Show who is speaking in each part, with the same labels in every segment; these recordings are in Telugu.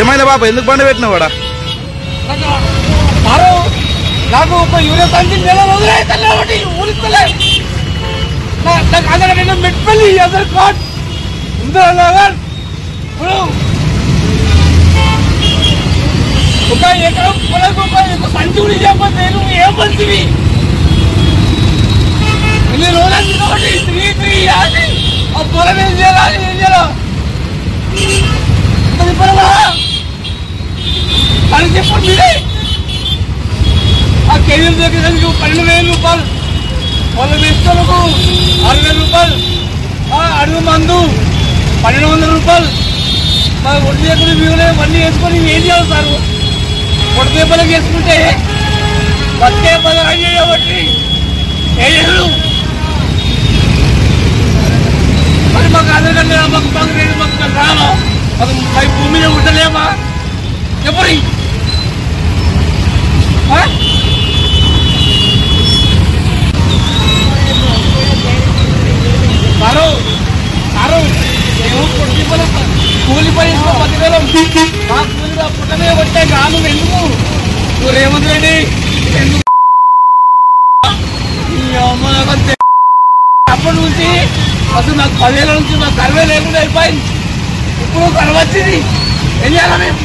Speaker 1: ఏమైనా బాబా ఎందుకు బండి పెట్టినావు వాడా
Speaker 2: నాకు ఒక యూరియా సంచి నెల రోజులైతే ఊరిస్తలే నాకు మెట్పల్లి అదర్ కార్డ్ ఇంద్రనగర్ ఇప్పుడు ఒక ఎకరం పొలం ఒక సంచి కూడా చెప్పతే నువ్వు ఏం మంచివి ఇన్ని రోజులు కాబట్టి 3 యాది ఆ పొలం ఏం చేయాలి అని చెప్పండి మీరే ఆ కేజీలు దగ్గరకు 12,000 రూపాయలు వాళ్ళ వేసుకోలకు 6,000 రూపాయలు అడుగు మందు 1,200 రూపాయలు మా ఒడ్డు దగ్గర మీరే అన్నీ వేసుకొని ఏం చేయాలి సార్ ఒడ్డు దెబ్బలకు వేసుకుంటే బతికే పదవి అయ్యేయబట్టి ఏడు మరి మాకు అదనంగా మాకు రేటు మాకు రావా మాకు పై భూమి మీద ఉండలేమా చెప్పరి కూలి పని బతికలం మా కూలిగా పుట్టమే కొట్టే కాదు ఎందుకు నువ్వు రేవంత్ రెడ్డి ఎందుకు అప్పటి నుంచి అసలు నాకు 10 ఏళ్ళ నుంచి నాకు కరువే లేకుండా అయిపోయింది ఇప్పుడు కరువు వచ్చింది ఏం చేయాలా మేము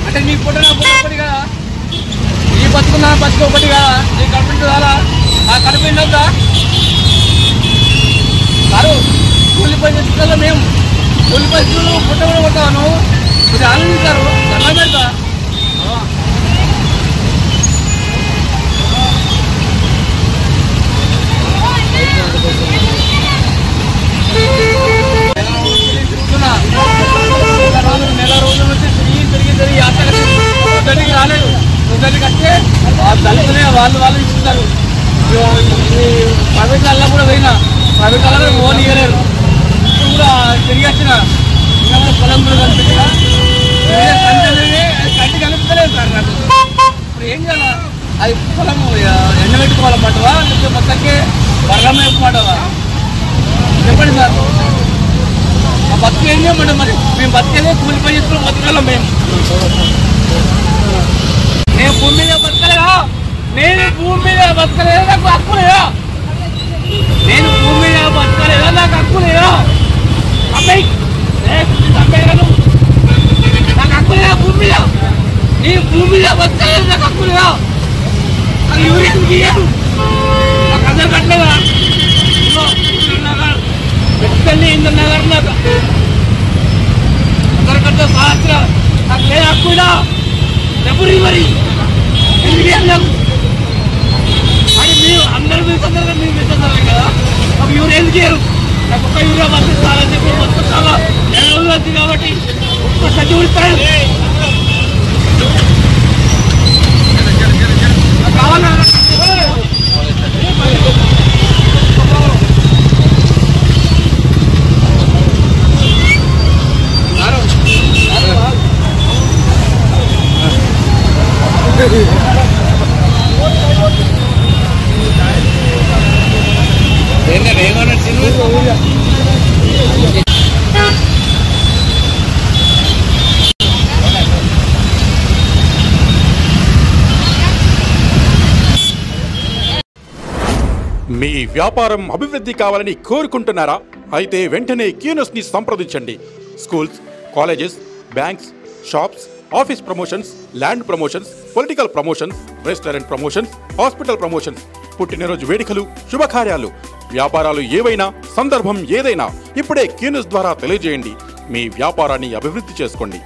Speaker 2: అంటే నీ పుట్టిన ఒకటి కదా నీ బతుకున్నా బతుకు ఒకటి కదా నీ కడుపు కాదా ఆ కడుపు ఎండొద్దా కాదు కూలి పని చేస్తున్నా మేము కూలి పరిస్థితులు పుట్టమని కొట్టాను ఇది ఆనందించారు దండం పెడతా నెల రోజుల నుంచి తిరిగి యాత్రకి రాలేదు ఒకరికి వస్తే దళితులే వాళ్ళు ఇస్తున్నారు ప్రైవేట్లలో కూడా పోయినా ప్రైవేట్లలో ఓన్ ఇవ్వలేరు ఇప్పుడు కూడా తిరిగి వచ్చిన ఇంకా కూడా పొలం కూడా కనిపించిన కంటి కలుపుతలేదు సార్ నాకు ఇప్పుడు ఏం చేయాలా అది పొలం ఎండబెట్టుకోవాలన్నమాటవా లేకపోతే మొత్తానికి వర్గం వేయమంటావా చెప్పండి సార్ మా బతుకు ఏం చేయమంటాం మరి మేము బతికేదే కూలి పని చేసుకుని బతకాలం మేము భూమి మీద బతకలేదా నేను భూమి మీద బతకలేదా నాకు హక్కు లేదా నేను భూమి మీద బతకలేదా నాకు హక్కు లేదా అమ్మాయి నాకు హక్కు లేదా భూమి మీద నీ భూమి మీద బతకలేదు నాకు హక్కు లేదా నాకు యూరియన్ గీయదు నాకు అందరు కట్టలేదా పెట్టుకెళ్ళి ఇంద్రనగర్ నాకు అందరు కట్టే సహస్ర నాకు లేదా హక్కు లేదా ఎవరి మరి అని మీరు అందరూ మీసందరూ మీరు మీసందరూ కదా ఒక యూరియా ఎందుకు చేయరు నాకు ఒక్క యూరియా పంపిస్తారని చెప్పి మొత్తం చాలా 2 రోజులు వచ్చింది కాబట్టి ఒక్క సంచి ఉడిస్తాడు కావాలా
Speaker 3: మీ వ్యాపారం అభివృద్ధి కావాలని కోరుకుంటున్నారా? అయితే వెంటనే క్యూనస్ ని సంప్రదించండి. Schools, colleges, banks, shops, office promotions, land promotions, political promotions, restaurant promotions, hospital promotions, పుట్టినరోజు వేడుకలు, శుభకార్యాలు, వ్యాపారాలు ఏవైనా, సందర్భం ఏదైనా ఇప్పుడే క్యూనస్ ద్వారా తెలియజేయండి. మీ వ్యాపారాన్ని అభివృద్ధి చేసుకోండి.